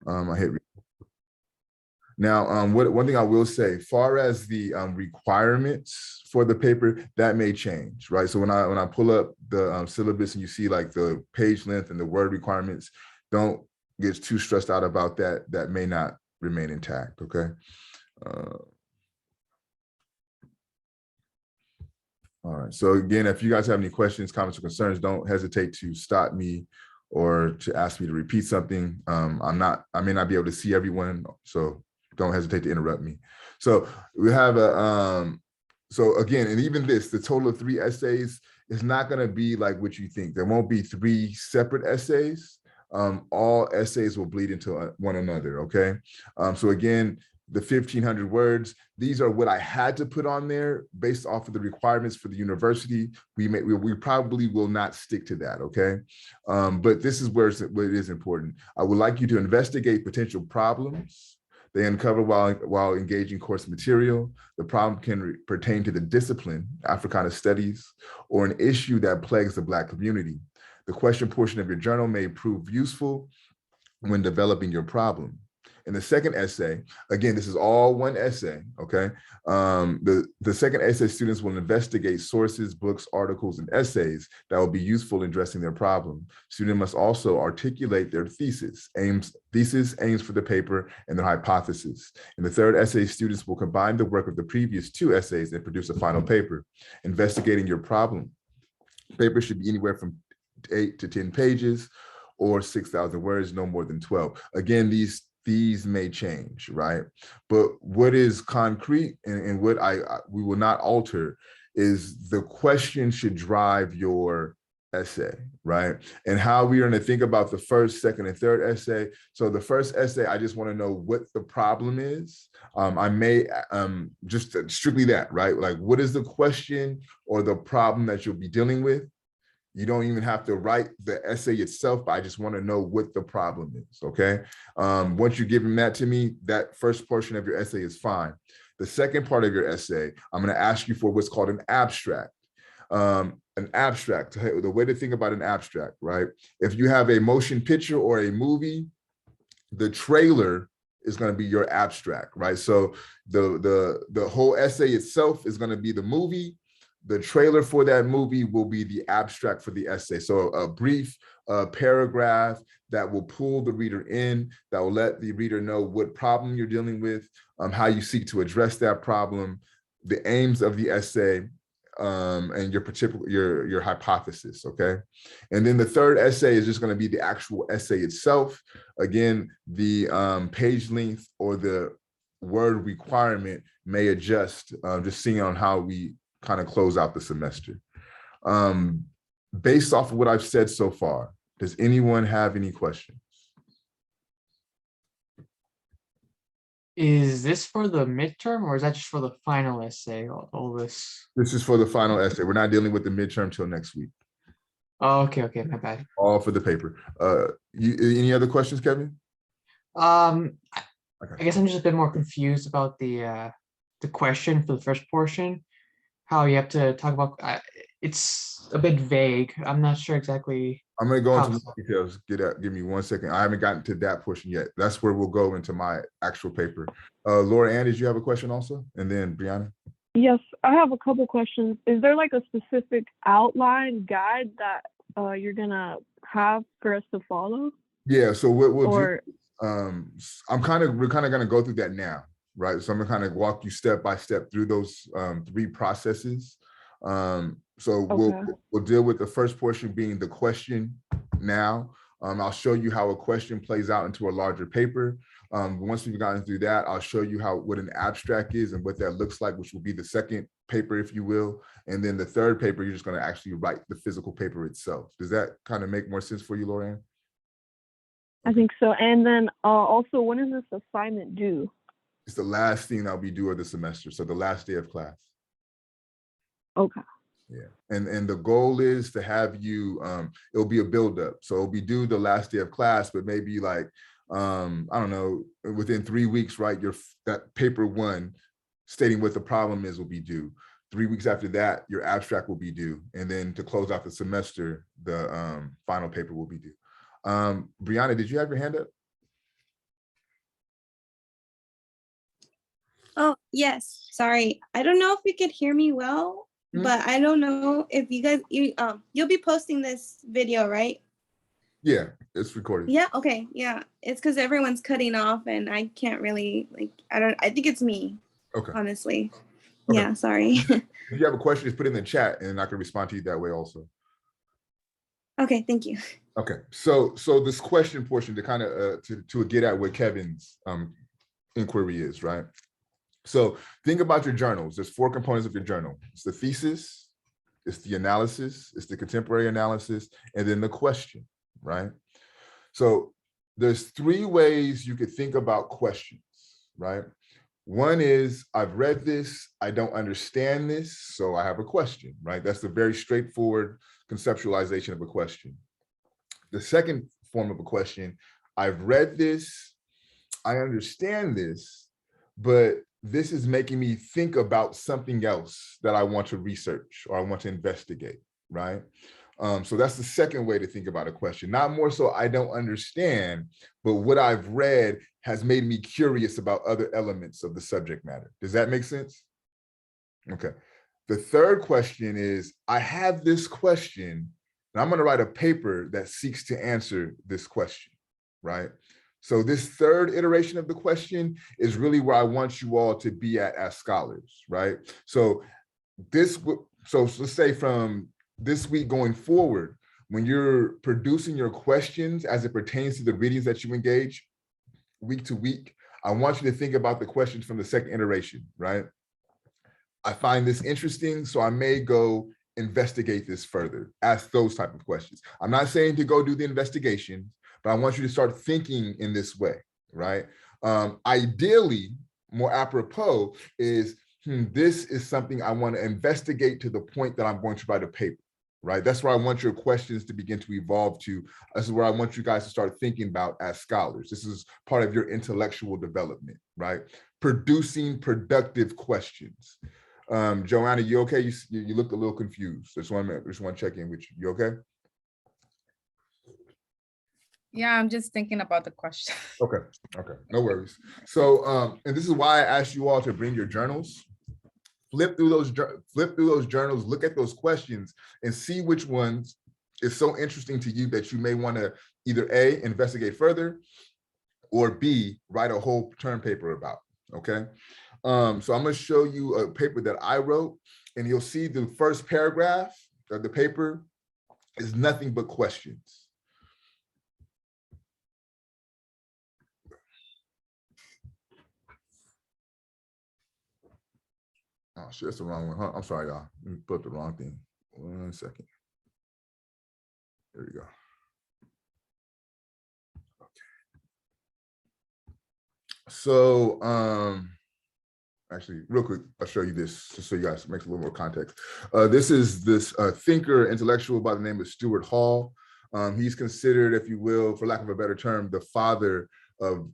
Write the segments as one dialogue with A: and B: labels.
A: I hit. Now, one thing I will say, far as the requirements for the paper, that may change, right? So when I pull up the syllabus and you see like the page length and the word requirements, don't get too stressed out about that. That may not remain intact, okay? All right, so again, if you guys have any questions, comments, or concerns, don't hesitate to stop me or to ask me to repeat something. I may not be able to see everyone, so don't hesitate to interrupt me. So we have so again, and even this, the total of 3 essays is not gonna be like what you think. There won't be 3 separate essays. All essays will bleed into one another, okay? So again, the 1,500 words, these are what I had to put on there based off of the requirements for the university. We probably will not stick to that, okay? But this is where it is important. I would like you to investigate potential problems they uncover while engaging course material. The problem can pertain to the discipline, Africana studies, or an issue that plagues the Black community. The question portion of your journal may prove useful when developing your problem. In the second essay, again, this is all one essay, okay? The second essay, students will investigate sources, books, articles, and essays that will be useful in addressing their problem. Students must also articulate their aims for the paper, and their hypothesis. In the third essay, students will combine the work of the previous 2 essays and produce a final paper. Investigating your problem. Paper should be anywhere from 8 to 10 pages or 6,000 words, no more than 12. Again, these may change, right? But what is concrete and what we will not alter is the question should drive your essay, right? And how we are going to think about the first, second, and third essay. So the first essay, I just want to know what the problem is. I may just strictly that, right? Like, what is the question or the problem that you'll be dealing with? You don't even have to write the essay itself, but I just want to know what the problem is, okay? Once you give them that to me, that first portion of your essay is fine. The second part of your essay, I'm going to ask you for what's called an abstract. The way to think about an abstract, right? If you have a motion picture or a movie, the trailer is going to be your abstract, right? So the whole essay itself is going to be the movie. The trailer for that movie will be the abstract for the essay. So a brief paragraph that will pull the reader in, that will let the reader know what problem you're dealing with, how you seek to address that problem, the aims of the essay, and your hypothesis, okay? And then the third essay is just going to be the actual essay itself. Again, the page length or the word requirement may adjust, just seeing on how we kind of close out the semester. Based off of what I've said so far, does anyone have any questions?
B: Is this for the midterm or is that just for the final essay, all this?
A: This is for the final essay. We're not dealing with the midterm till next week.
B: Oh, okay, my bad.
A: All for the paper. Any other questions, Kevin?
B: Okay.
A: Okay.
B: I guess I'm just a bit more confused about the question for the first portion. How you have to talk about it's a bit vague. I'm not sure exactly.
A: I'm going to go into more details. Give me 1 second. I haven't gotten to that portion yet. That's where we'll go into my actual paper. Laura Ann, did you have a question also? And then Brianna?
C: Yes, I have a couple questions. Is there like a specific outline guide that you're gonna have for us to follow?
A: Yeah, so what we'll do, we're kind of gonna go through that now, right? So I'm gonna kind of walk you step by step through those 3 processes. So we'll deal with the first portion being the question now. I'll show you how a question plays out into a larger paper. Once we've gotten through that, I'll show you what an abstract is and what that looks like, which will be the second paper, if you will. And then the third paper, you're just going to actually write the physical paper itself. Does that kind of make more sense for you, Lauren?
C: I think so. And then also, when is this assignment due?
A: It's the last thing that'll be due of the semester. So the last day of class.
C: Okay.
A: Yeah, and the goal is to have you, it'll be a buildup. So it'll be due the last day of class, but maybe like, I don't know, within 3 weeks, right? That paper 1 stating what the problem is will be due. 3 weeks after that, your abstract will be due. And then to close out the semester, the final paper will be due. Brianna, did you have your hand up?
D: Yes, sorry. I don't know if you could hear me well, but I don't know if you guys, you'll be posting this video, right?
A: Yeah, it's recorded.
D: Yeah, okay, yeah. It's because everyone's cutting off and I can't really, like, I think it's me,
A: Okay.
D: honestly.
A: Okay.
D: Yeah, sorry.
A: If you have a question, just put it in the chat and I can respond to you that way also.
D: Okay, thank you.
A: Okay, so this question portion to kind of to get at what Kevin's inquiry is, right? So think about your journals. There's 4 components of your journal. It's the thesis, it's the analysis, it's the contemporary analysis, and then the question, right? So there's 3 ways you could think about questions, right? One is, I've read this, I don't understand this, so I have a question, right? That's the very straightforward conceptualization of a question. The second form of a question, I've read this, I understand this, but this is making me think about something else that I want to research or I want to investigate, right? So that's the second way to think about a question. Not more so I don't understand, but what I've read has made me curious about other elements of the subject matter. Does that make sense? Okay. The third question is, I have this question and I'm going to write a paper that seeks to answer this question, right? So this third iteration of the question is really where I want you all to be at as scholars, right? So let's say from this week going forward, when you're producing your questions as it pertains to the readings that you engage week to week, I want you to think about the questions from the second iteration, right? I find this interesting, so I may go investigate this further, ask those type of questions. I'm not saying to go do the investigation, but I want you to start thinking in this way, right? Ideally, more apropos is, this is something I want to investigate to the point that I'm going to write a paper, right? That's where I want your questions to begin to evolve to. This is where I want you guys to start thinking about as scholars. This is part of your intellectual development, right? Producing productive questions. Joanna, you okay? You looked a little confused. Just want to check in with you. You okay?
E: Yeah, I'm just thinking about the question.
A: Okay, no worries. So, and this is why I asked you all to bring your journals. Flip through those journals, look at those questions and see which ones is so interesting to you that you may want to either A, investigate further, or B, write a whole term paper about, okay? So I'm going to show you a paper that I wrote, and you'll see the first paragraph of the paper is nothing but questions. Oh shit, that's the wrong one, huh? I'm sorry, y'all. Let me put the wrong thing. 1 second. There we go. Okay. So, actually, real quick, I'll show you this just so you guys makes a little more context. This is this thinker, intellectual by the name of Stuart Hall. He's considered, if you will, for lack of a better term, the father of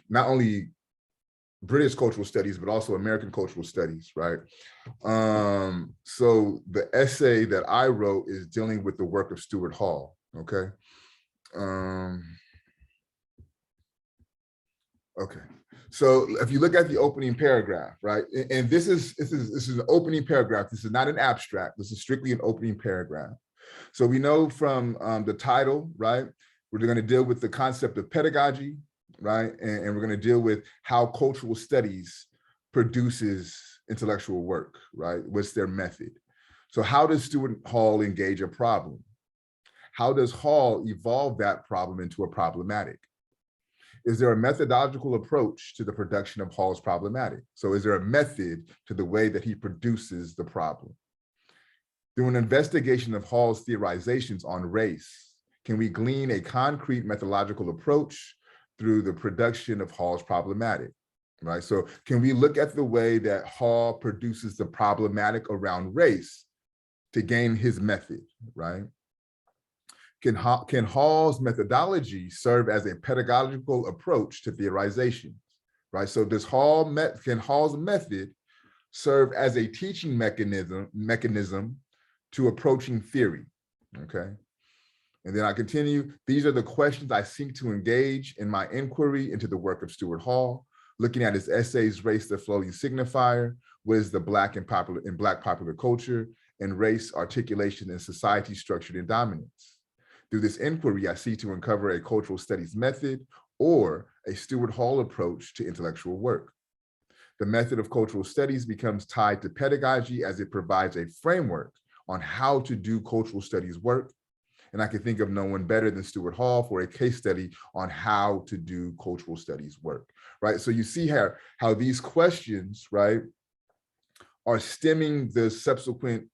A: not only British cultural studies, but also American cultural studies, right? So the essay that I wrote is dealing with the work of Stuart Hall, okay? Okay, so if you look at the opening paragraph, right? And this is an opening paragraph. This is not an abstract. This is strictly an opening paragraph. So we know from the title, right? We're going to deal with the concept of pedagogy, right? And we're going to deal with how cultural studies produces intellectual work, right? What's their method? So how does Stuart Hall engage a problem? How does Hall evolve that problem into a problematic? Is there a methodological approach to the production of Hall's problematic? So is there a method to the way that he produces the problem? Through an investigation of Hall's theorizations on race, can we glean a concrete methodological approach through the production of Hall's problematic, right? So can we look at the way that Hall produces the problematic around race to gain his method, right? Can Hall's methodology serve as a pedagogical approach to theorization, right? So can Hall's method serve as a teaching mechanism to approaching theory, okay? And then I continue, these are the questions I seek to engage in my inquiry into the work of Stuart Hall. looking at his essays, Race, the Floating Signifier, what is the Black in Black popular culture, and Race, Articulation, and Society Structured in Dominance. Through this inquiry, I seek to uncover a cultural studies method or a Stuart Hall approach to intellectual work. The method of cultural studies becomes tied to pedagogy as it provides a framework on how to do cultural studies work. And I can think of no one better than Stuart Hall for a case study on how to do cultural studies work, right? So you see how these questions, right, are stemming the subsequent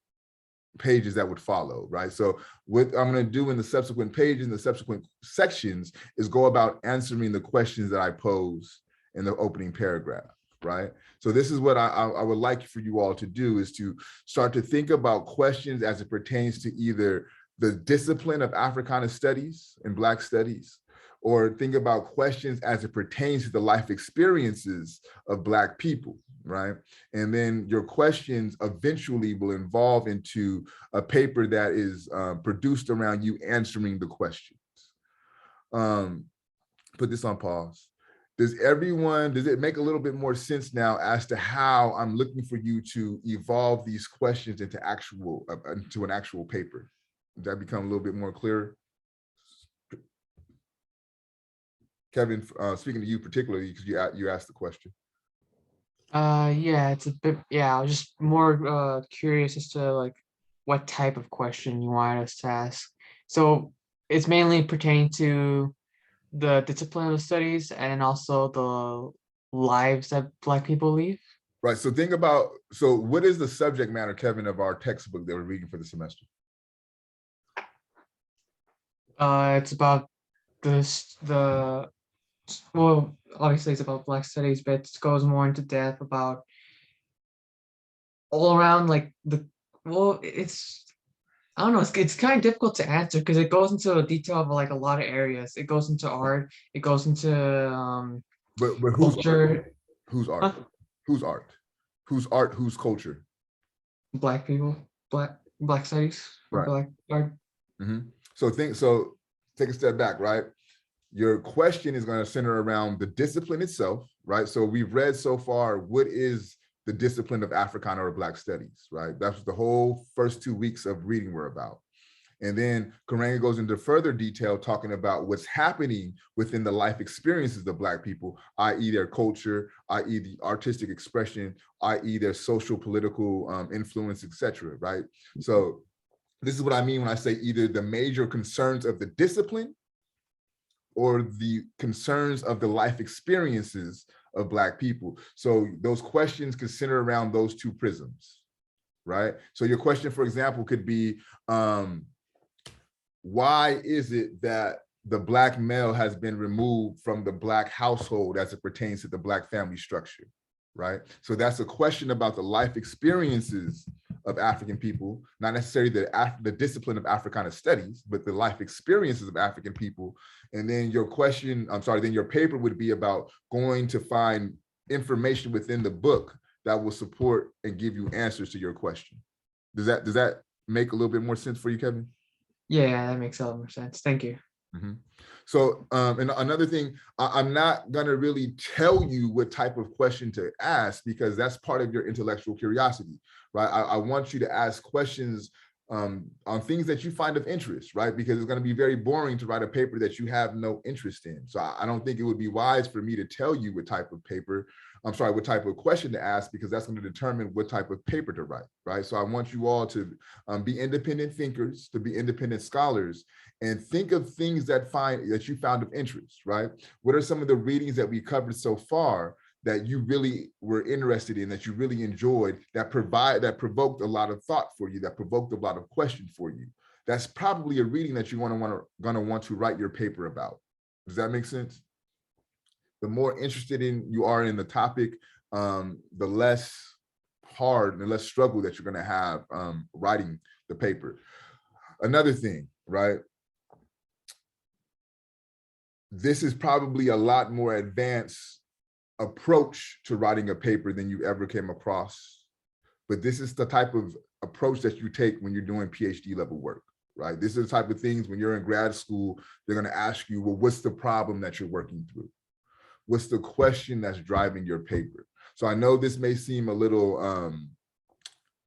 A: pages that would follow, right? So what I'm going to do in the subsequent pages and the subsequent sections is go about answering the questions that I pose in the opening paragraph, right? So this is what I would like for you all to do, is to start to think about questions as it pertains to either the discipline of Africana studies and Black studies, or think about questions as it pertains to the life experiences of Black people, right? And then your questions eventually will evolve into a paper that is produced around you answering the questions. Put this on pause. Does it make a little bit more sense now as to how I'm looking for you to evolve these questions into an actual paper? Does that become a little bit more clear? Kevin, speaking to you particularly, because you asked the question.
B: Yeah, it's a bit, yeah, I was just more curious as to like what type of question you wanted us to ask. So it's mainly pertaining to the discipline of studies and also the lives that Black people lead.
A: Right, so think about, so what is the subject matter, Kevin, of our textbook that we're reading for the semester?
B: It's about well, obviously it's about Black studies, but it goes more into depth about all around like I don't know, it's kind of difficult to answer because it goes into a detail of like a lot of areas. It goes into art, it goes into
A: But who's
B: culture.
A: art? Who's art?
B: Huh?
A: Who's art? Who's art? Who's culture?
B: Black people, Black studies, or
A: Right.
B: Black art.
A: So take a step back, right? Your question is going to center around the discipline itself, right? So we've read so far, what is the discipline of Africana or Black studies, right? That's what the whole first 2 weeks of reading were about. And then Karanga goes into further detail talking about what's happening within the life experiences of Black people, i.e. their culture, i.e. the artistic expression, i.e. their social, political influence, etc. right? So this is what I mean when I say either the major concerns of the discipline or the concerns of the life experiences of Black people. So those questions can center around those two prisms, right? So your question, for example, could be, why is it that the Black male has been removed from the Black household as it pertains to the Black family structure, right? So that's a question about the life experiences of African people, not necessarily the discipline of Africana studies, but the life experiences of African people. And then your paper would be about going to find information within the book that will support and give you answers to your question. Does that make a little bit more sense for you, Kevin?
B: Yeah, that makes a lot more sense. Thank you.
A: So, and another thing, I'm not gonna really tell you what type of question to ask because that's part of your intellectual curiosity, right? I want you to ask questions on things that you find of interest, right? Because it's gonna be very boring to write a paper that you have no interest in. So I don't think it would be wise for me to tell you what type of question to ask, because that's going to determine what type of paper to write, right? So I want you all to be independent thinkers, to be independent scholars, and think of things that you found of interest, right? What are some of the readings that we covered so far that you really were interested in, that you really enjoyed, that provoked a lot of thought for you, that provoked a lot of question for you? That's probably a reading that you're gonna want to write your paper about. Does that make sense? The more interested you are in the topic, the less hard and the less struggle that you're going to have writing the paper. Another thing, right? This is probably a lot more advanced approach to writing a paper than you ever came across. But this is the type of approach that you take when you're doing PhD level work, right? This is the type of things when you're in grad school, they're going to ask you, well, what's the problem that you're working through? what's the question that's driving your paper? So I know this may seem a little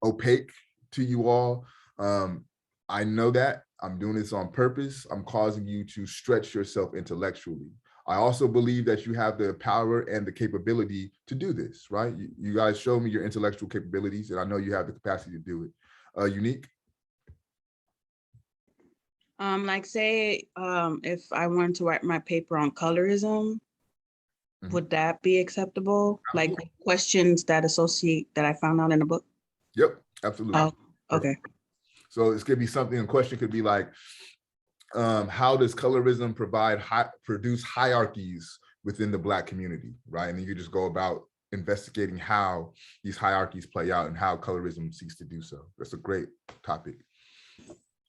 A: opaque to you all. I know that I'm doing this on purpose. I'm causing you to stretch yourself intellectually. I also believe that you have the power and the capability to do this, right? You guys show me your intellectual capabilities, and I know you have the capacity to do it. Unique?
F: Like say, if I wanted to write my paper on colorism, would that be acceptable? Like questions that I found out in the book?
A: Yep, absolutely.
F: Oh, okay.
A: So this could be something, a question could be like, how does colorism produce hierarchies within the Black community, right? And you just go about investigating how these hierarchies play out and how colorism seeks to do so. That's a great topic.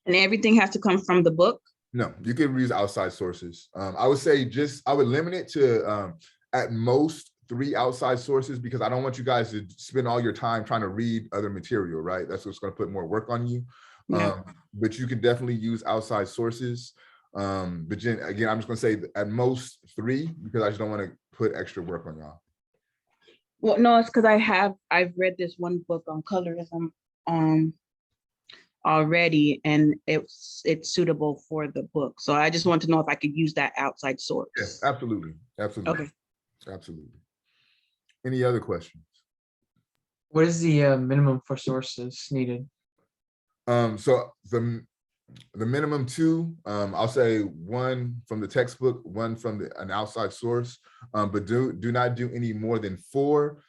F: And everything has to come from the book?
A: No, you can use outside sources. I would say I would limit it to at most 3 outside sources, because I don't want you guys to spend all your time trying to read other material, right? That's what's going to put more work on you.
F: Yeah.
A: But you can definitely use outside sources. But again, I'm just going to say at most 3, because I just don't want to put extra work on y'all.
F: Well, no, it's because I've read this one book on colorism already, and it's suitable for the book. So I just want to know if I could use that outside source.
A: Yes, absolutely. Absolutely.
F: Okay.
A: Absolutely. Any other questions?
B: What is the minimum for sources needed?
A: So the minimum 2, I'll say 1 from the textbook, 1 from an outside source, but do not do any more than 4,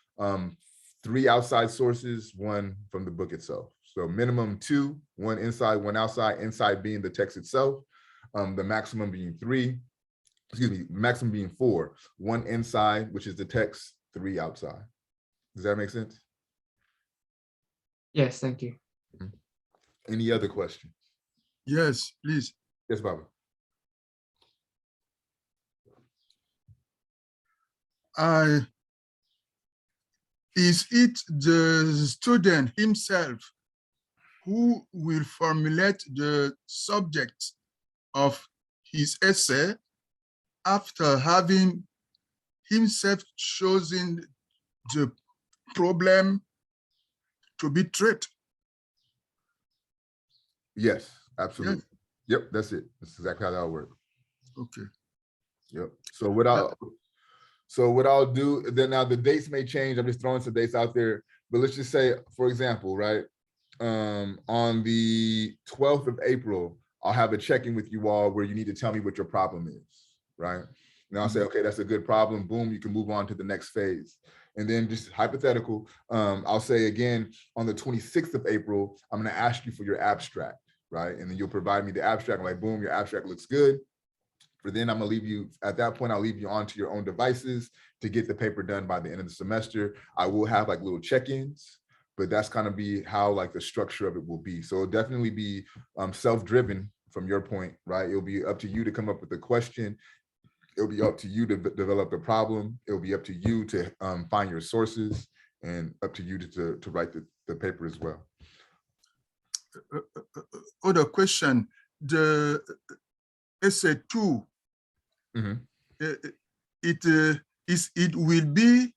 A: 3 outside sources, 1 from the book itself. So minimum 2, 1 inside, 1 outside, inside being the text itself, the maximum being 3, maximum being 4, 1 inside, which is the text, 3 outside. Does that make sense?
B: Yes, thank you.
A: Any other questions?
G: Yes, please.
A: Yes, Baba.
G: Is it the student himself who will formulate the subject of his essay after having himself chosen the problem to be treated?
A: Yes, absolutely. Yep, that's it. That's exactly how that'll work.
G: Okay.
A: Yep. So what I'll do then, now the dates may change. I'm just throwing some dates out there, but let's just say, for example, right, on the 12th of April, I'll have a check-in with you all where you need to tell me what your problem is, right? And I'll say, okay, that's a good problem. Boom, you can move on to the next phase. And then just hypothetical, I'll say again, on the 26th of April, I'm gonna ask you for your abstract, right? And then you'll provide me the abstract. I'm like, boom, your abstract looks good. For then I'm gonna leave you, at that point, I'll leave you onto your own devices to get the paper done by the end of the semester. I will have like little check-ins, but that's kind of be how like the structure of it will be. So it'll definitely be self-driven from your point, right? It'll be up to you to come up with a question. It'll be up to you to develop the problem. It'll be up to you to find your sources, and up to you to write the paper as well.
G: Other question, the essay 2, it will be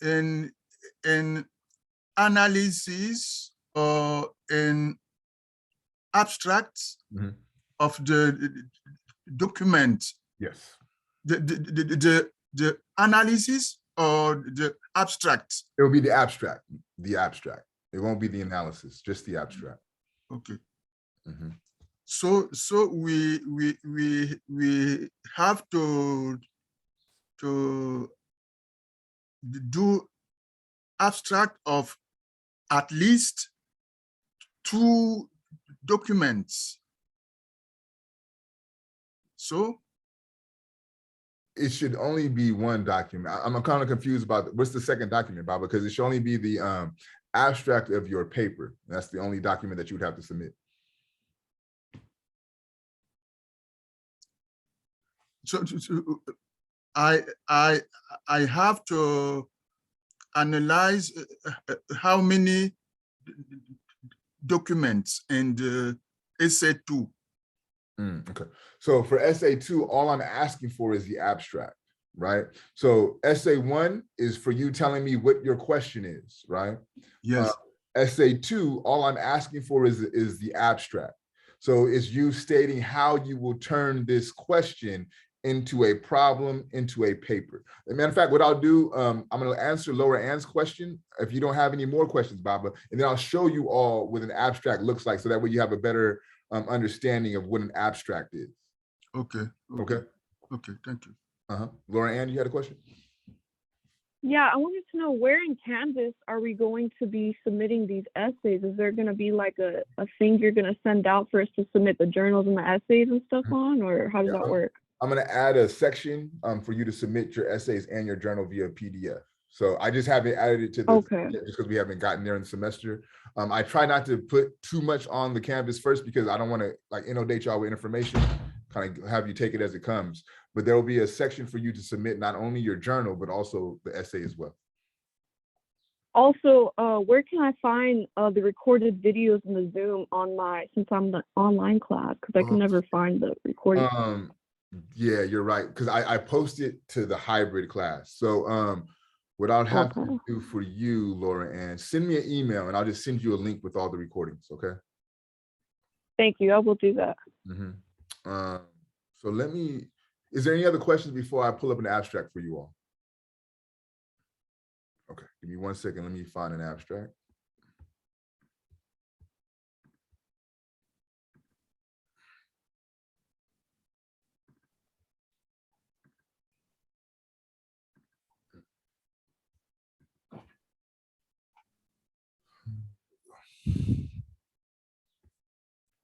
G: an analysis or an abstract of the document.
A: Yes.
G: The analysis or the abstract?
A: It will be the abstract. The abstract. It won't be the analysis, just the abstract.
G: Okay. So we have to do abstract of at least 2 documents. So
A: it should only be 1 document. I'm kind of confused about what's the second document, Bob, because it should only be the abstract of your paper. That's the only document that you would have to submit.
G: So I have to analyze how many documents in the essay 2.
A: Okay, so for essay 2, all I'm asking for is the abstract. right? So essay 1 is for you telling me what your question is, right?
G: Yes.
A: Essay 2, all I'm asking for is the abstract. So it's you stating how you will turn this question into a problem, into a paper. As a matter of fact, what I'll do, I'm going to answer Laura Ann's question if you don't have any more questions, Baba, and then I'll show you all what an abstract looks like, so that way you have a better understanding of what an abstract is.
G: Okay.
A: Okay.
G: Okay. Thank you.
A: Laura Ann, you had a question?
C: Yeah, I wanted to know, where in Canvas are we going to be submitting these essays? Is there going to be like a thing you're going to send out for us to submit the journals and the essays and stuff on, or how does that work?
A: I'm going to add a section for you to submit your essays and your journal via PDF. So I just haven't added it to the, just because we haven't gotten there in the semester. I try not to put too much on the Canvas first, because I don't want to like inundate y'all with information, kind of have you take it as it comes. But there will be a section for you to submit not only your journal, but also the essay as well.
C: Also, where can I find the recorded videos in the Zoom on since I'm the online class, because I can never find the recorded.
A: Yeah, you're right, because I posted to the hybrid class. So what I'll have to do for you, Laura Ann, send me an email and I'll just send you a link with all the recordings, okay?
C: Thank you, I will do that.
A: So is there any other questions before I pull up an abstract for you all? Okay, give me 1 second, let me find an abstract.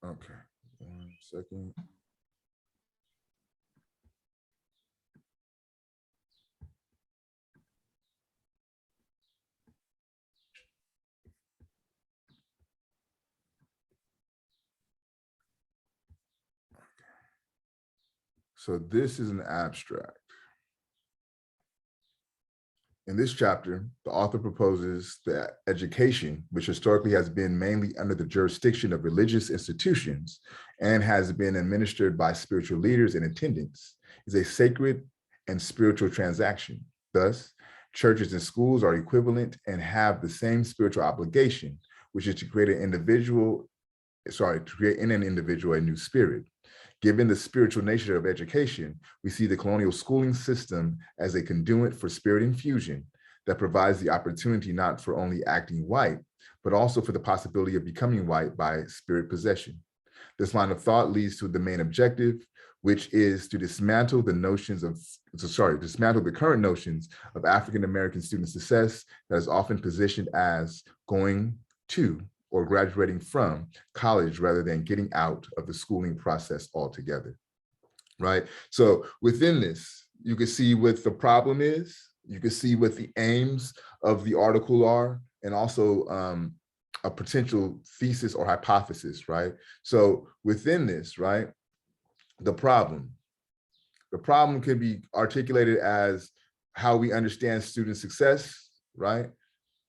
A: Okay, 1 second. So this is an abstract. In this chapter, the author proposes that education, which historically has been mainly under the jurisdiction of religious institutions and has been administered by spiritual leaders and attendants, is a sacred and spiritual transaction. Thus, churches and schools are equivalent and have the same spiritual obligation, which is to create in an individual a new spirit. Given the spiritual nature of education, we see the colonial schooling system as a conduit for spirit infusion that provides the opportunity not for only acting white, but also for the possibility of becoming white by spirit possession. This line of thought leads to the main objective, which is to dismantle the current notions of African-American student success that is often positioned as going to or graduating from college rather than getting out of the schooling process altogether, right? So within this, you can see what the problem is, you can see what the aims of the article are, and also a potential thesis or hypothesis, right? So within this, right, the problem could be articulated as how we understand student success, right?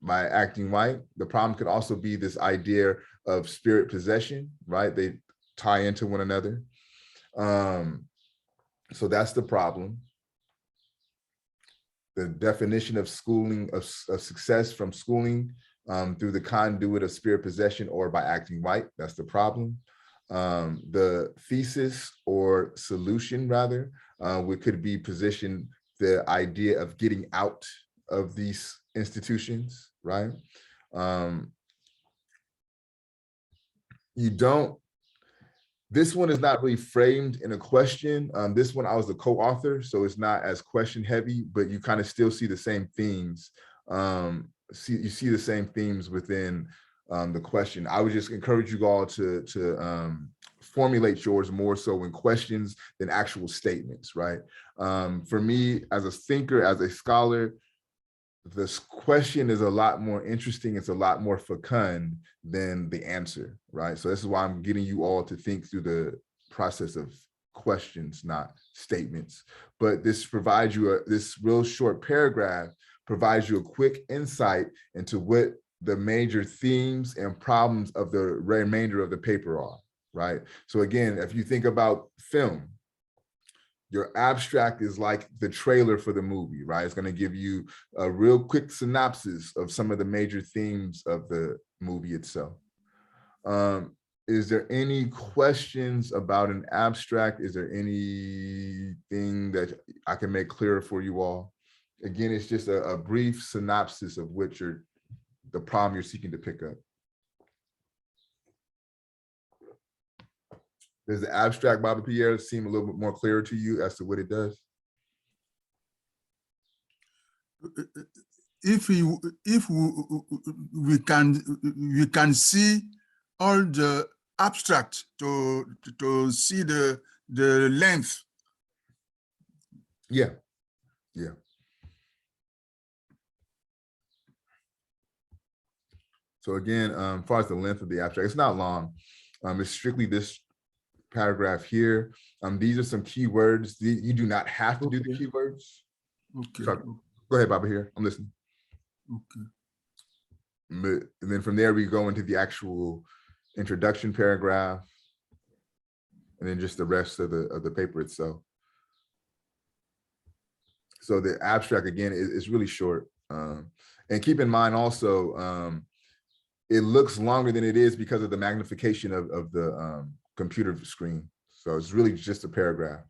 A: By acting white. The problem could also be this idea of spirit possession, right? They tie into one another. So that's the problem. The definition of schooling, of success from schooling through the conduit of spirit possession or by acting white, that's the problem. The thesis or solution rather, we could be positioned the idea of getting out of these institutions, right? This one is not really framed in a question. This one I was the co-author, so it's not as question heavy, but you kind of still see the same themes. You see the same themes within the question. I would just encourage you all to formulate yours more so in questions than actual statements, right? For me, as a thinker, as a scholar, this question is a lot more interesting. It's a lot more fecund than the answer, right? So this is why I'm getting you all to think through the process of questions, not statements. But this provides you this real short paragraph provides you a quick insight into what the major themes and problems of the remainder of the paper are, right? So again, if you think about film, Your abstract is like the trailer for the movie, right? It's going to give you a real quick synopsis of some of the major themes of the movie itself. Is there any questions about an abstract? Is there anything that I can make clearer for you all? Again, it's just a brief synopsis of what the problem you're seeking to pick up. Does the abstract, Bobby Pierre, seem a little bit more clear to you as to what it does?
G: If we can see all the abstract to see the length.
A: Yeah. So again, as far as the length of the abstract, it's not long. It's strictly this paragraph here. These are some keywords. You do not have to do the keywords.
G: Okay.
A: Sorry. Go ahead, Bobby, here. I'm listening.
G: Okay.
A: And then from there, we go into the actual introduction paragraph, and then just the rest of the paper itself. So the abstract, again, is really short. And keep in mind also, it looks longer than it is because of the magnification of the computer screen. So it's really just a paragraph.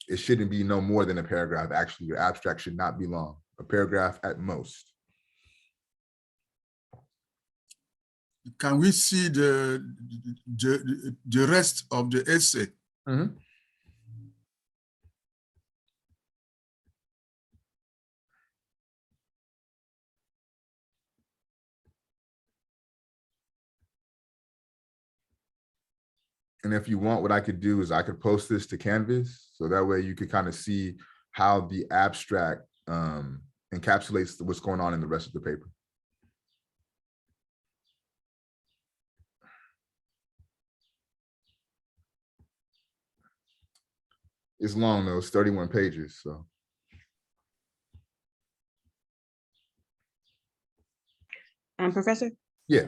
A: It shouldn't be no more than a paragraph. Actually, your abstract should not be long. A paragraph at most.
G: Can we see the rest of the essay?
A: Mm-hmm. And if you want, what I could do is I could post this to Canvas. So that way you could kind of see how the abstract encapsulates what's going on in the rest of the paper. It's long though, it's 31 pages, so.
F: Professor?
A: Yeah.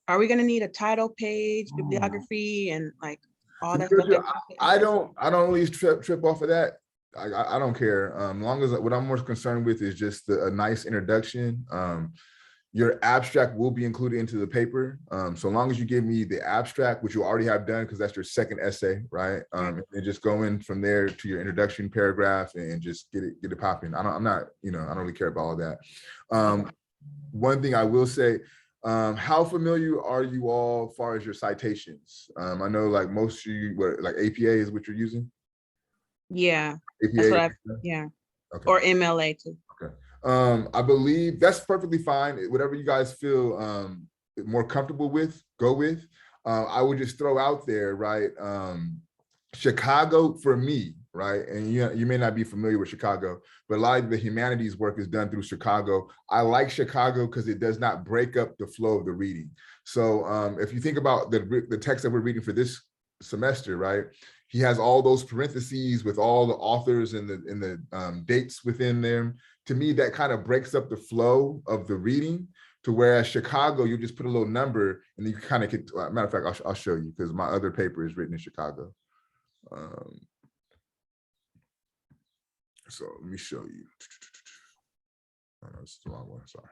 F: Are we gonna need a title page, bibliography, and like all that stuff?
A: I don't really trip off of that. I don't care. As long as what I'm more concerned with is just a nice introduction. Your abstract will be included into the paper. So long as you give me the abstract, which you already have done, because that's your second essay, right? And just go in from there to your introduction paragraph and just get it popping. I'm not, I don't really care about all of that. One thing I will say, how familiar are you all as far as your citations? I know like most of you, like APA is what you're using?
F: Yeah,
A: APA,
F: that's what yeah. Okay. Or MLA too.
A: Okay. I believe that's perfectly fine. Whatever you guys feel more comfortable with, go with. I would just throw out there, right? Chicago for me, right? And you may not be familiar with Chicago, but a lot of the humanities work is done through Chicago. I like Chicago because it does not break up the flow of the reading. So if you think about the text that we're reading for this semester, right? He has all those parentheses with all the authors and the dates within them. To me, that kind of breaks up the flow of the reading, to whereas Chicago, you just put a little number and you kind of get, matter of fact, I'll show you because my other paper is written in Chicago. So let me show you. Oh, no, it's the wrong one, sorry.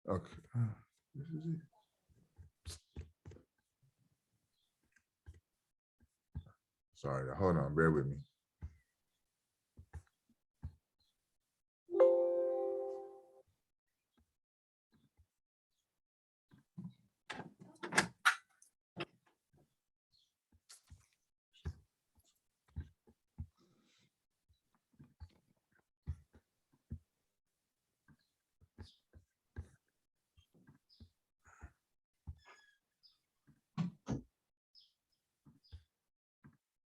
A: Okay, this is it. Sorry, hold on, bear with me.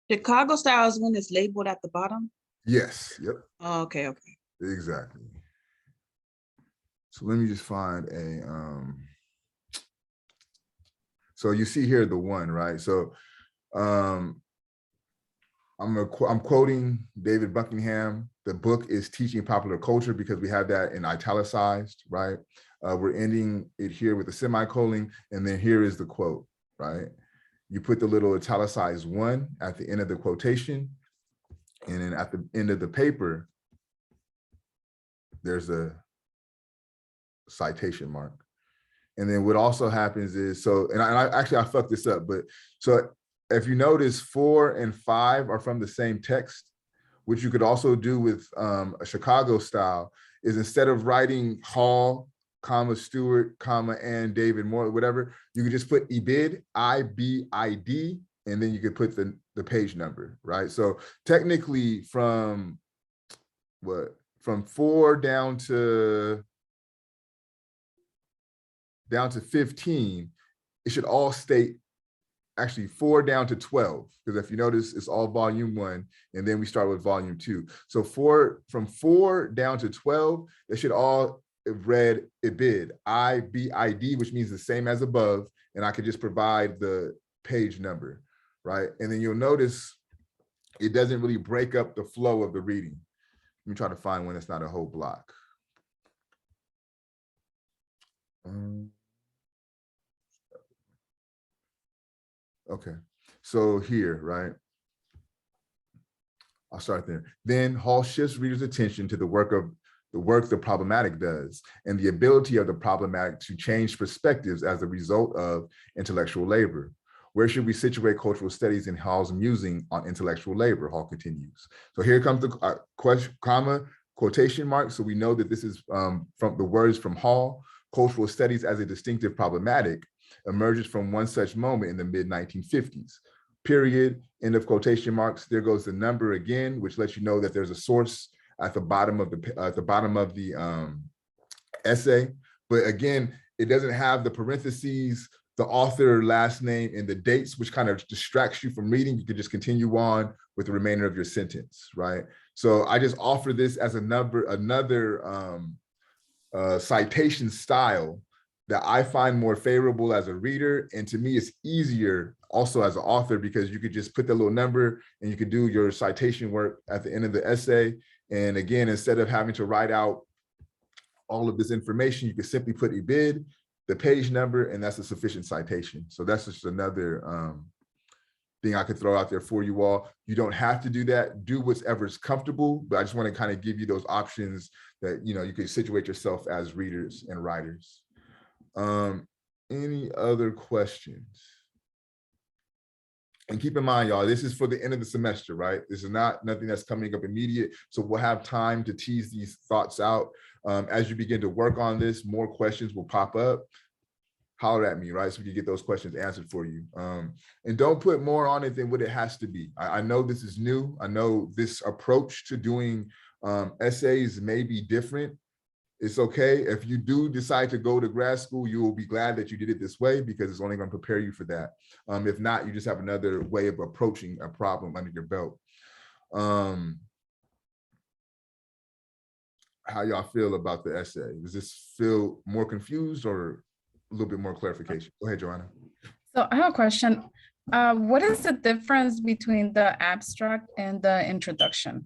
F: Chicago style is when it's labeled at the bottom?
A: Yes, yep.
F: Oh, okay.
A: Exactly. So let me just find so you see here the one, right? So I'm quoting David Buckingham. The book is Teaching Popular Culture because we have that in italicized, right? We're ending it here with a semicolon, and then here is the quote, right? You put the little italicized 1 at the end of the quotation, and then at the end of the paper, there's a citation mark. And then what also happens is, so, and I actually, I fucked this up, but so if you notice 4 and 5 are from the same text, which you could also do with a Chicago style, is instead of writing Hall, comma, Stewart, comma, and David Moore, whatever, you could just put IBID, IBID, and then you could put the page number, right? So technically from 4 down to 15, it should all state, actually 4 down to 12, because if you notice, it's all volume 1, and then we start with volume 2. So from 4 down to 12, it should all read IBID, IBID, which means the same as above, and I could just provide the page number, right? And then you'll notice it doesn't really break up the flow of the reading. Let me try to find one that's not a whole block. Okay, so here, right? I'll start there. Then Hall shifts readers' attention to the work the problematic does, and the ability of the problematic to change perspectives as a result of intellectual labor. Where should we situate cultural studies in Hall's musing on intellectual labor? Hall continues. So here comes the question, comma, quotation mark. So we know that this is from the words from Hall. Cultural studies as a distinctive problematic emerges from one such moment in the mid-1950s. Period, end of quotation marks. There goes the number again, which lets you know that there's a source at the bottom of the essay. But again, it doesn't have the parentheses, the author, last name, and the dates, which kind of distracts you from reading. You could just continue on with the remainder of your sentence, right? So I just offer this as another citation style that I find more favorable as a reader. And to me, it's easier also as an author, because you could just put the little number and you could do your citation work at the end of the essay. And again, instead of having to write out all of this information, you could simply put IBID, the page number, and that's a sufficient citation. So that's just another thing I could throw out there for you all. You don't have to do that. Do whatever's comfortable, but I just want to kind of give you those options that, you know, you could situate yourself as readers and writers. Any other questions? And keep in mind, y'all, this is for the end of the semester, right? This is nothing that's coming up immediate. So we'll have time to tease these thoughts out. As you begin to work on this, more questions will pop up. Holler at me, right? So we can get those questions answered for you. And don't put more on it than what it has to be. I know this is new. I know this approach to doing essays may be different. It's okay. If you do decide to go to grad school, you will be glad that you did it this way, because it's only going to prepare you for that. If not, you just have another way of approaching a problem under your belt. How y'all feel about the essay? Does this feel more confused or a little bit more clarification? Go ahead, Joanna.
E: So I have a question. What is the difference between the abstract and the introduction?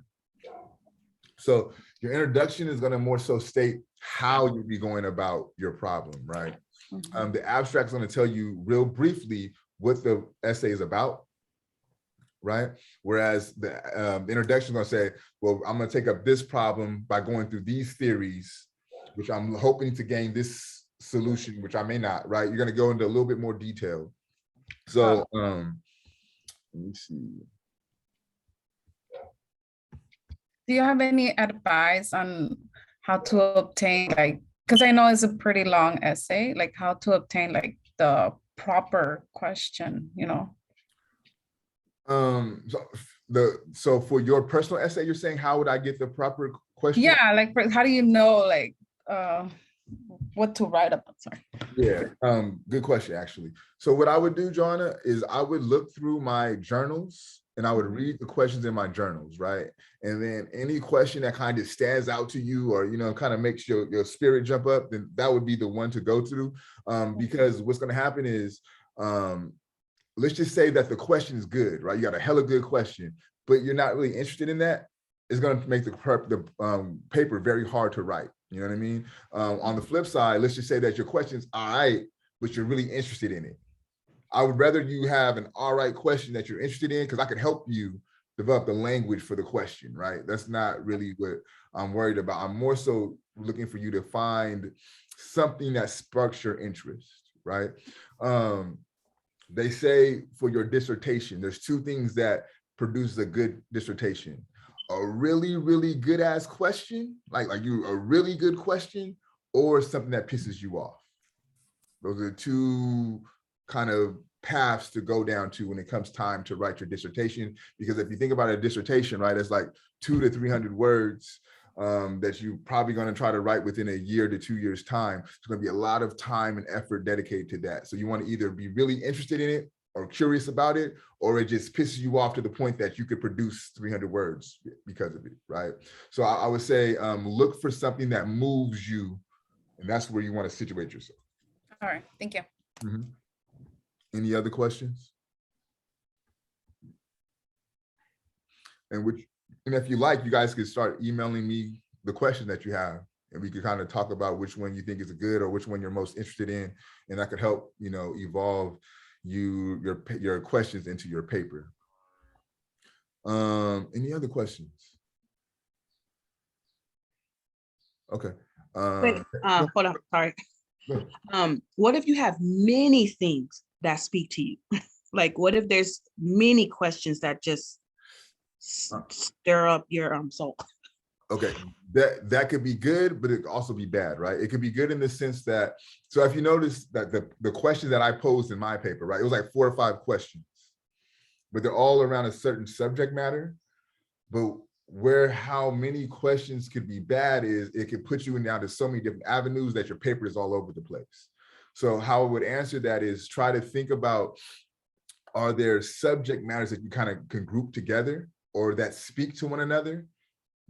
A: So your introduction is going to more so state how you'll be going about your problem, right?
E: Mhm.
A: The abstract is going to tell you real briefly what the essay is about, right? Whereas the introduction is going to say, well, I'm going to take up this problem by going through these theories, which I'm hoping to gain this solution, which I may not, right? You're going to go into a little bit more detail. So let me see.
E: Do you have any advice on how to obtain, like, because I know it's a pretty long essay, like how to obtain like the proper question, you know?
A: So for your personal essay, you're saying, how would I get the proper question?
E: Yeah, like how do you know like what to write about? Sorry.
A: Yeah, good question, actually. So what I would do, Joanna, is I would look through my journals and I would read the questions in my journals, right? And then any question that kind of stands out to you, or, you know, kind of makes your spirit jump up, then that would be the one to go through. Because what's going to happen is, let's just say that the question is good, right? You got a hella good question, but you're not really interested in that. It's going to make the paper very hard to write. You know what I mean? On the flip side, let's just say that your question's all right, but you're really interested in it. I would rather you have an all right question that you're interested in, because I could help you develop the language for the question, right? That's not really what I'm worried about. I'm more so looking for you to find something that sparks your interest, right? They say for your dissertation, there's two things that produce a good dissertation. A really, really good ass question, like you, a really good question, or something that pisses you off. Those are the two kind of paths to go down to when it comes time to write your dissertation. Because if you think about a dissertation, right, it's like 200 to 300 words that you're probably going to try to write within a year to 2 years time. It's going to be a lot of time and effort dedicated to that. So you want to either be really interested in it or curious about it, or it just pisses you off to the point that you could produce 300 words because of it, right? So I would say look for something that moves you, and that's where you want to situate yourself.
E: All right, thank you.
A: Mm-hmm. Any other questions? And if you like, you guys could start emailing me the question that you have, and we could kind of talk about which one you think is good or which one you're most interested in, and that could help, you know, evolve your questions into your paper. Any other questions? Okay.
F: Wait, hold on, sorry. What if you have many things that speak to you? Like, what if there's many questions that just stir up your soul?
A: Okay, that could be good, but it could also be bad, right? It could be good in the sense that, so if you notice that the questions that I posed in my paper, right, it was like 4 or 5 questions, but they're all around a certain subject matter. But how many questions could be bad is it could put you in down to so many different avenues that your paper is all over the place. So how I would answer that is try to think about, are there subject matters that you kind of can group together or that speak to one another?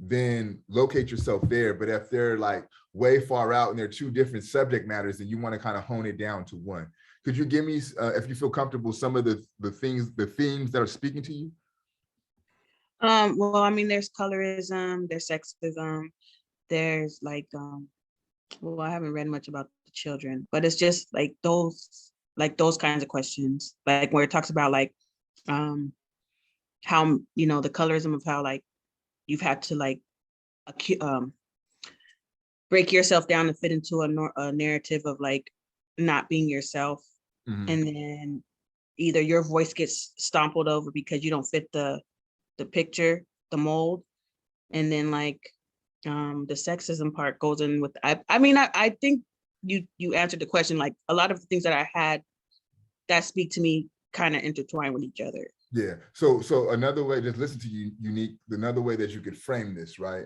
A: Then locate yourself there. But if they're like way far out and they're 2 different subject matters, then you want to kind of hone it down to one. Could you give me, if you feel comfortable, some of the themes that are speaking to you?
F: Well, I mean, there's colorism, there's sexism, there's like, well, I haven't read much about the children, but it's just like those kinds of questions, like where it talks about like, how, you know, the colorism of how like you've had to like break yourself down to fit into a narrative of like not being yourself. Mm-hmm. And then either your voice gets stompled over because you don't fit the picture, the mold. And then like the sexism part goes in with, I mean, I think you answered the question. Like a lot of the things that I had that speak to me kind of intertwine with each other.
A: Yeah. So another way, just listen to you, Unique, another way that you could frame this, right?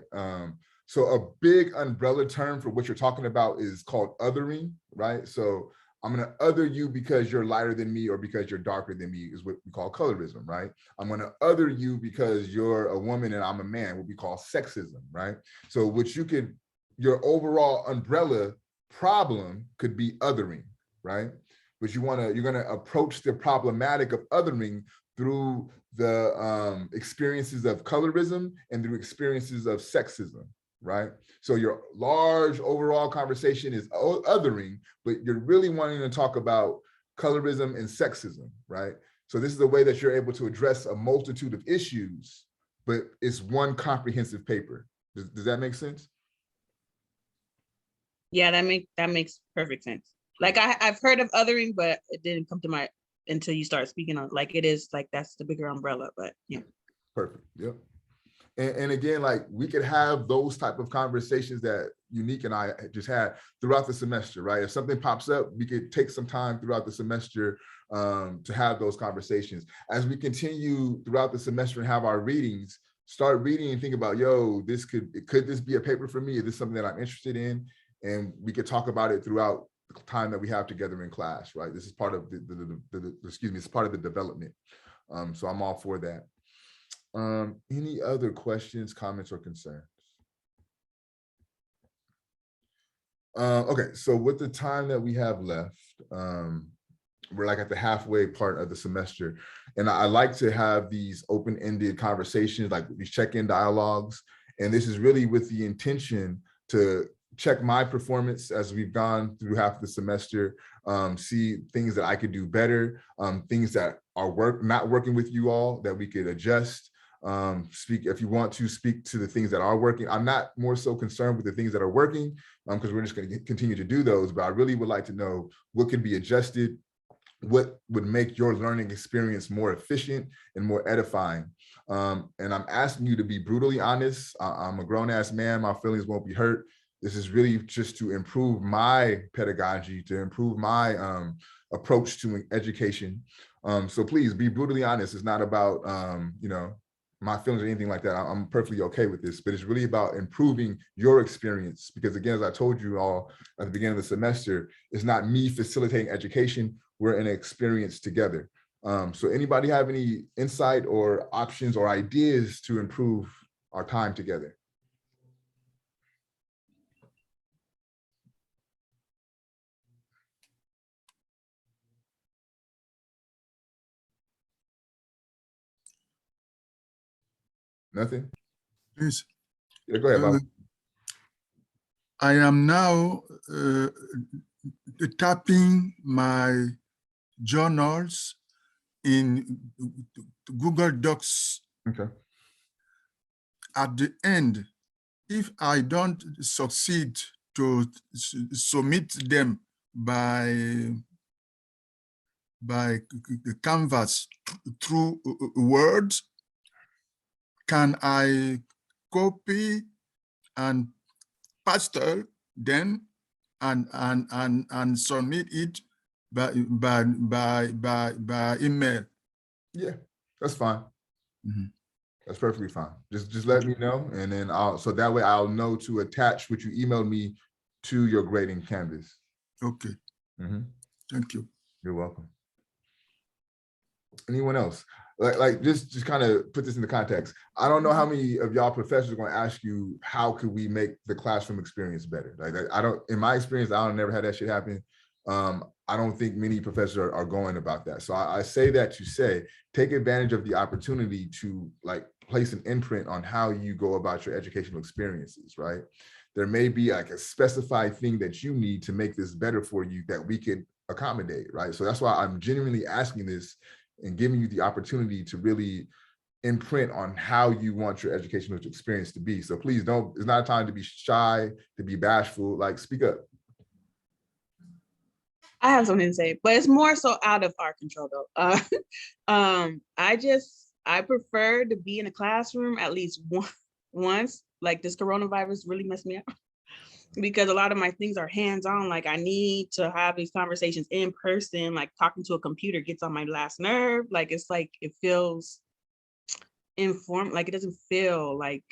A: So a big umbrella term for what you're talking about is called othering, right? So I'm going to other you because you're lighter than me or because you're darker than me is what we call colorism, right? I'm going to other you because you're a woman and I'm a man, what we call sexism, right? So your overall umbrella problem could be othering, right? But you're going to approach the problematic of othering through the experiences of colorism and through experiences of sexism, right? So your large overall conversation is othering, but you're really wanting to talk about colorism and sexism, right? So this is a way that you're able to address a multitude of issues, but it's one comprehensive paper. Does that make sense?
F: Yeah, that makes perfect sense. Like I've heard of othering, but it didn't come to my until you start speaking on, like, it is like that's the bigger umbrella, but yeah.
A: Perfect. Yep. And again, like we could have those type of conversations that Unique and I just had throughout the semester, right? If something pops up, we could take some time throughout the semester to have those conversations. As we continue throughout the semester and have our readings, start reading and think about, yo, could this be a paper for me? Is this something that I'm interested in? And we could talk about it throughout the time that we have together in class, right? This is part of it's part of the development. So I'm all for that. Any other questions, comments, or concerns? Okay, so with the time that we have left, we're like at the halfway part of the semester, and I like to have these open-ended conversations, like these check-in dialogues, and this is really with the intention to check my performance as we've gone through half the semester, see things that I could do better, things that are not working with you all that we could adjust. Speak if you want to speak to the things that are working. I'm not more so concerned with the things that are working, because we're just going to continue to do those, but I really would like to know what could be adjusted, what would make your learning experience more efficient and more edifying. And I'm asking you to be brutally honest. I'm a grown-ass man, my feelings won't be hurt. This is really just to improve my pedagogy, to improve my approach to education. So please be brutally honest. It's not about, you know, my feelings or anything like that. I'm perfectly okay with this, but it's really about improving your experience. Because again, as I told you all at the beginning of the semester, it's not me facilitating education. We're in an experience together. So anybody have any insight or options or ideas to improve our time together? Nothing?
G: Please.
A: Yeah, go ahead, Bob.
G: I am now tapping my journals in Google Docs.
A: Okay.
G: At the end, if I don't succeed to submit them by Canvas through Word, can I copy and paste them and submit it by email?
A: Yeah, that's fine.
G: Mhm.
A: That's perfectly fine. Just let me know, and then so that way I'll know to attach what you emailed me to your grading canvas.
G: Okay. Thank you.
A: You're welcome. Anyone else? Like just kind of put this into context. I don't know how many of y'all professors are going to ask you, how could we make the classroom experience better? Like I don't, in my experience, I don't never had that shit happen. I don't think many professors are going about that. So I say that to say, take advantage of the opportunity to like place an imprint on how you go about your educational experiences, right? There may be like a specified thing that you need to make this better for you that we could accommodate, right? So that's why I'm genuinely asking this and giving you the opportunity to really imprint on how you want your educational experience to be. So please don't, it's not a time to be shy, to be bashful, like speak up.
F: I have something to say, but it's more so out of our control though. I prefer to be in a classroom at least once. Like this coronavirus really messed me up because a lot of my things are hands-on. Like I need to have these conversations in person. Like talking to a computer gets on my last nerve. Like it's like it feels informed. Like it doesn't feel like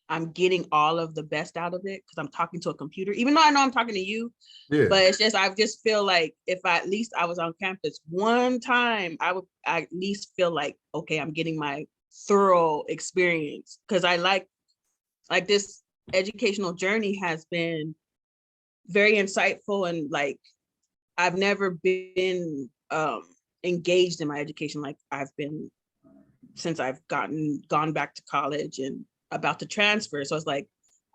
F: I'm getting all of the best out of it because I'm talking to a computer, even though I know I'm talking to you. Yeah. But it's just, I just feel like if at least I was on campus one time, I would at least feel like, okay, I'm getting my thorough experience. Because I like this educational journey has been very insightful, and like, I've never been engaged in my education like I've been since I've gone back to college and about to transfer. So it's like,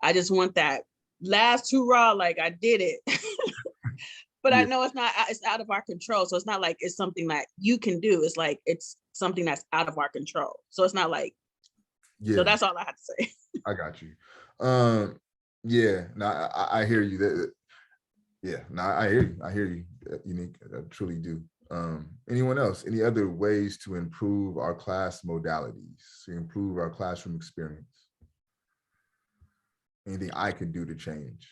F: I just want that last hurrah, like I did it. But yeah. I know it's out of our control. So it's not like it's something that you can do. It's like, it's something that's out of our control. So it's not like, yeah. So that's all I have to say.
A: I got you. Yeah, no, I hear you. Yeah, no, I hear you, Unique. I truly do. Anyone else? Any other ways to improve our class modalities, to improve our classroom experience? Anything I could do to change?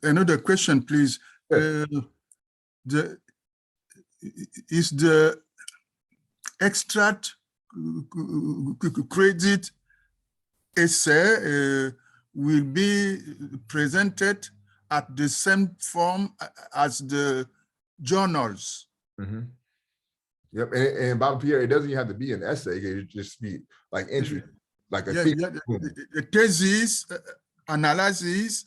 G: Another question, please. Is the extract credit essay will be presented at the same form as the journals?
A: Mm-hmm. Yep, and Bob Pierre, it doesn't even have to be an essay. It could just be like entry, like a
G: the thesis, analysis,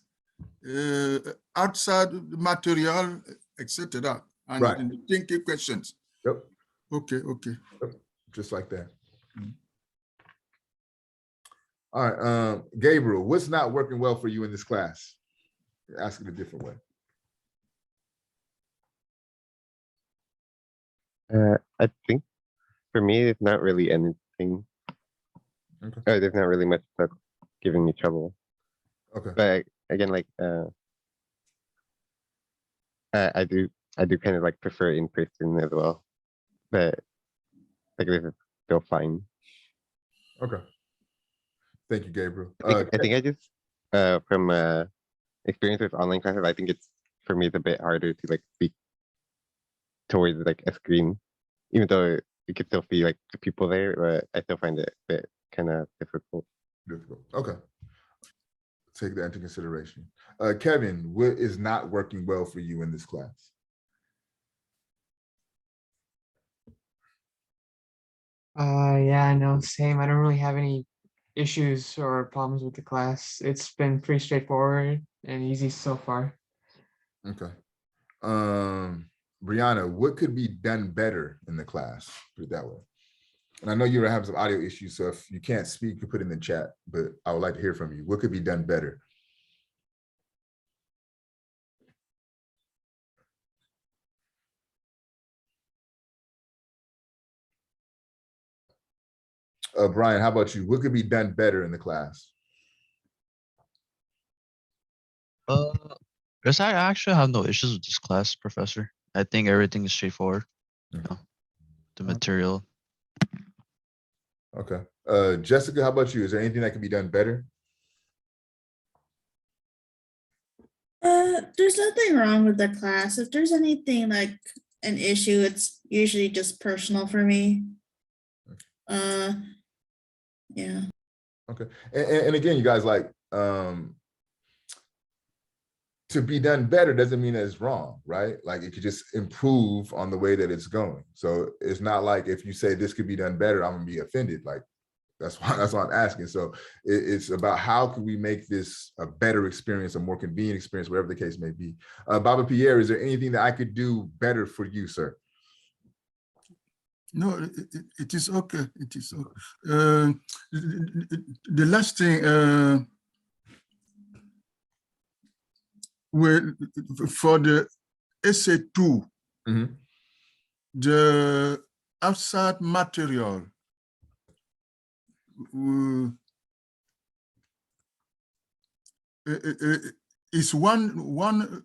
G: outside material, etc. And right. Thinking questions.
A: Yep.
G: Okay.
A: Yep. Just like that. All right, Gabriel, what's not working well for you in this class? Ask it a different way.
H: I think for me, it's not really anything.
A: Okay.
H: There's not really much that's giving me trouble.
A: Okay.
H: But again, like I do kind of like prefer in person as well. But like this is still fine.
A: Okay. Thank you, Gabriel.
H: I think I just from experience with online classes, I think it's for me it's a bit harder to like speak towards like a screen, even though you could still see like the people there, but I still find it a bit kind of difficult.
A: Difficult. Okay. Take that into consideration. Kevin, what is not working well for you in this class?
B: Yeah, no, same. I don't really have any issues or problems with the class. It's been pretty straightforward and easy so far.
A: Okay. Brianna, what could be done better in the class? Put it that way. And I know you're having some audio issues, so if you can't speak, you can put it in the chat, but I would like to hear from you. What could be done better? Brian, how about you? What could be done better in the class?
I: Because I actually have no issues with this class, Professor. I think everything is straightforward. You know, the material.
A: Okay. Jessica, how about you? Is there anything that can be done better?
J: There's nothing wrong with the class. If there's anything like an issue, it's usually just personal for me. Yeah.
A: Okay. And again, you guys, like, to be done better doesn't mean that it's wrong, right? Like it could just improve on the way that it's going. So it's not like if you say this could be done better, I'm gonna be offended. Like that's why I'm asking. So it's about how can we make this a better experience, a more convenient experience, whatever the case may be. Baba Pierre, is there anything that I could do better for you, sir?
G: No, it is okay. It is okay. The last thing, for the essay 2, the outside material is one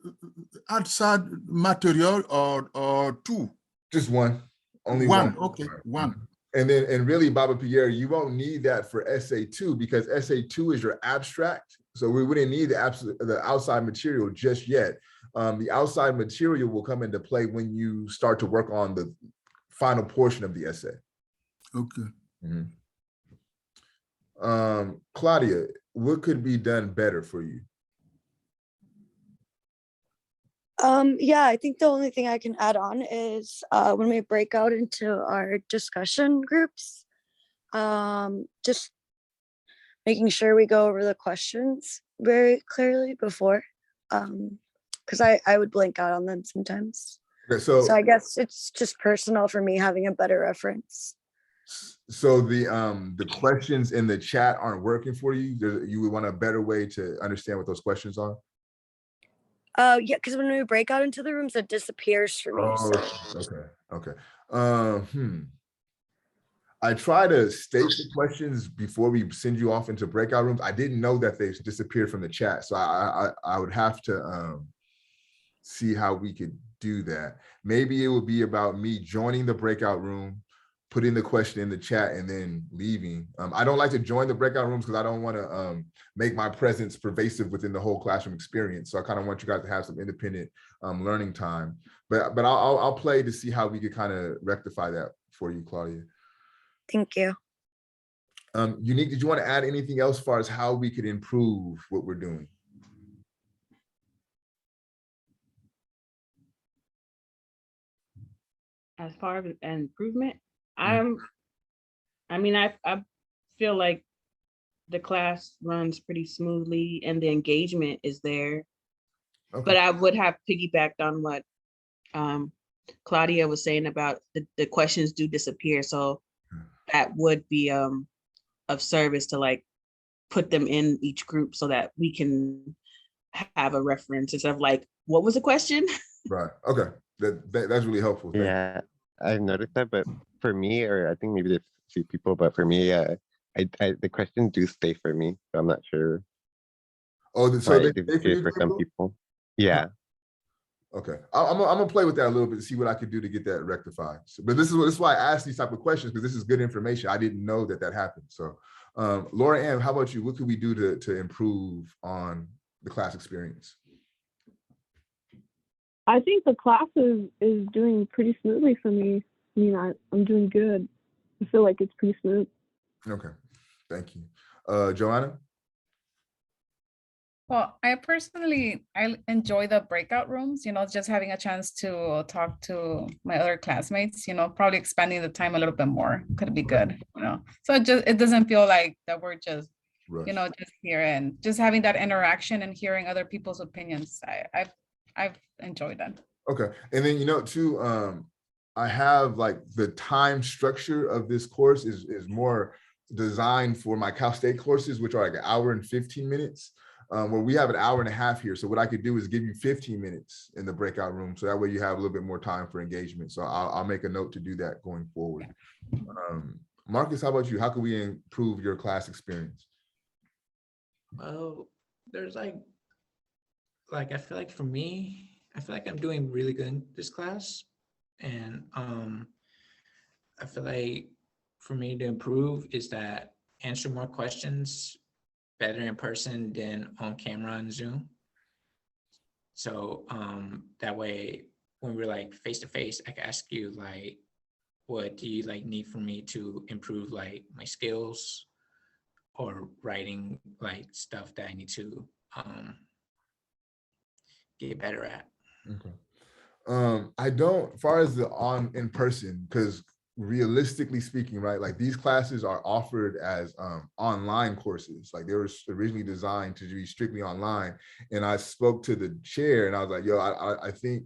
G: outside material or two?
A: Just one. Only
G: one.
A: one.
G: Okay, one.
A: And really, Baba Pierre, you won't need that for essay 2 because essay 2 is your abstract. So we wouldn't need the outside material just yet. The outside material will come into play when you start to work on the final portion of the essay.
G: Okay.
A: Claudia, what could be done better for you?
K: Yeah, I think the only thing I can add on is when we break out into our discussion groups, just making sure we go over the questions very clearly before, because I would blank out on them sometimes.
A: Okay,
K: so I guess it's just personal for me having a better reference.
A: So the questions in the chat aren't working for you? You would want a better way to understand what those questions are?
K: Yeah, because when we break out into the rooms, it disappears for me.
A: Okay. I try to state the questions before we send you off into breakout rooms. I didn't know that they disappeared from the chat, so I would have to see how we could do that. Maybe it would be about me joining the breakout room, putting the question in the chat, and then leaving. I don't like to join the breakout rooms because I don't want to make my presence pervasive within the whole classroom experience. So I kind of want you guys to have some independent learning time. But I'll play to see how we could kind of rectify that for you, Claudia.
K: Thank you.
A: Unique, did you want to add anything else as far as how we could improve what we're doing?
F: As far as an improvement, I feel like the class runs pretty smoothly and the engagement is there. Okay. But I would have piggybacked on what Claudia was saying about the questions do disappear. So that would be of service to like put them in each group so that we can have a reference instead of like, what was the question?
A: Right. Okay. That's really helpful. Thank you.
H: Yeah, I've noticed that, but for me, or I think maybe there's a few people, but for me, the questions do stay for me, so I'm not sure
A: Oh, so
H: why
A: they
H: it
A: stay for
H: is
A: you,
H: for some
A: Gabriel?
H: people. Yeah.
A: Okay, I'm gonna play with that a little bit to see what I could do to get that rectified. So, but this is why I asked these type of questions, because this is good information. I didn't know that happened. So, Laura Ann, how about you? What could we do to improve on the class experience?
C: I think the class is doing pretty smoothly for me. I mean, I'm doing good. I feel like it's pretty smooth.
A: Okay, thank you. Joanna?
E: Well, I enjoy the breakout rooms, just having a chance to talk to my other classmates, probably expanding the time a little bit more could be good, So it doesn't feel like that we're just, just here and just having that interaction and hearing other people's opinions. I've enjoyed that.
A: Okay, and then, too, I have like the time structure of this course is more designed for my Cal State courses, which are like 1 hour and 15 minutes. Where we have 1.5 hours here. So what I could do is give you 15 minutes in the breakout room. So that way you have a little bit more time for engagement. So I'll make a note to do that going forward. Marcus, how about you? How can we improve your class experience?
L: Well, there's like I feel like for me, I feel like I'm doing really good in this class. And I feel like for me to improve is that answer more questions better in person than on camera and Zoom. So that way, when we're like face to face, I can ask you like, what do you like need for me to improve like my skills or writing like stuff that I need to get better at.
A: Okay. I don't, as far as the in person, because realistically speaking, right, like these classes are offered as online courses. Like they were originally designed to be strictly online. And I spoke to the chair and I was like, yo, I think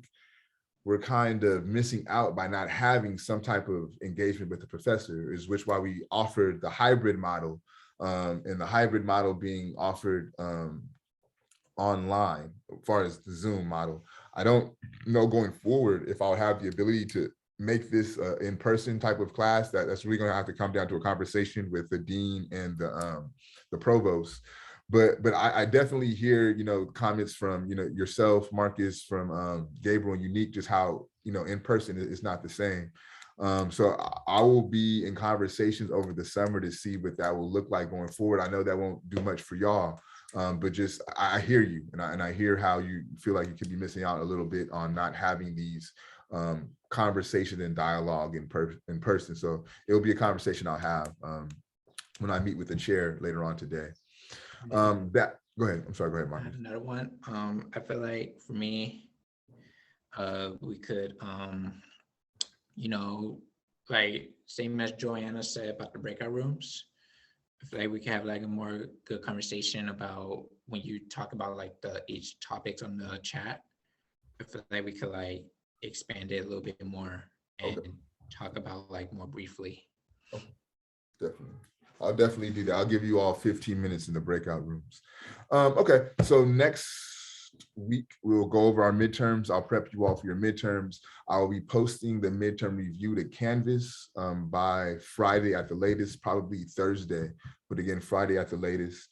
A: we're kind of missing out by not having some type of engagement with the professor, is why we offered the hybrid model, and the hybrid model being offered online as far as the Zoom model. I don't know going forward if I'll have the ability to make this in-person type of class. That's really going to have to come down to a conversation with the dean and the provost. But I definitely hear, comments from, yourself, Marcus, from Gabriel and Unique, just how, in person is not the same. So I will be in conversations over the summer to see what that will look like going forward. I know that won't do much for y'all, but just I hear you, and I hear how you feel like you could be missing out a little bit on not having these conversation and dialogue in person. So it'll be a conversation I'll have when I meet with the chair later on today. Go ahead. I'm sorry. Go ahead, Marcus.
L: Another one. I feel like for me, we could, like same as Joanna said about the breakout rooms. I feel like we can have like a more good conversation about when you talk about like each topics on the chat. I feel like we could like expand it a little bit more and talk about like more briefly.
A: Okay. Definitely. I'll definitely do that. I'll give you all 15 minutes in the breakout rooms. Okay, so next week we'll go over our midterms. I'll prep you all for your midterms. I'll be posting the midterm review to Canvas by Friday at the latest, probably Thursday, but again, Friday at the latest.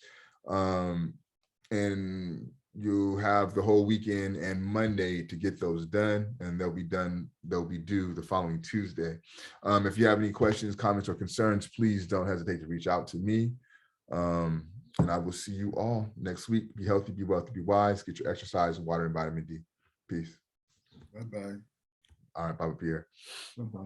A: And you have the whole weekend and Monday to get those done, and they'll be due the following Tuesday. If you have any questions, comments, or concerns, please don't hesitate to reach out to me. And I will see you all next week. Be healthy, be wealthy, be wise. Get your exercise, water, and vitamin D. Peace.
G: Bye-bye.
A: All right, Papa Pierre.
G: Bye-bye.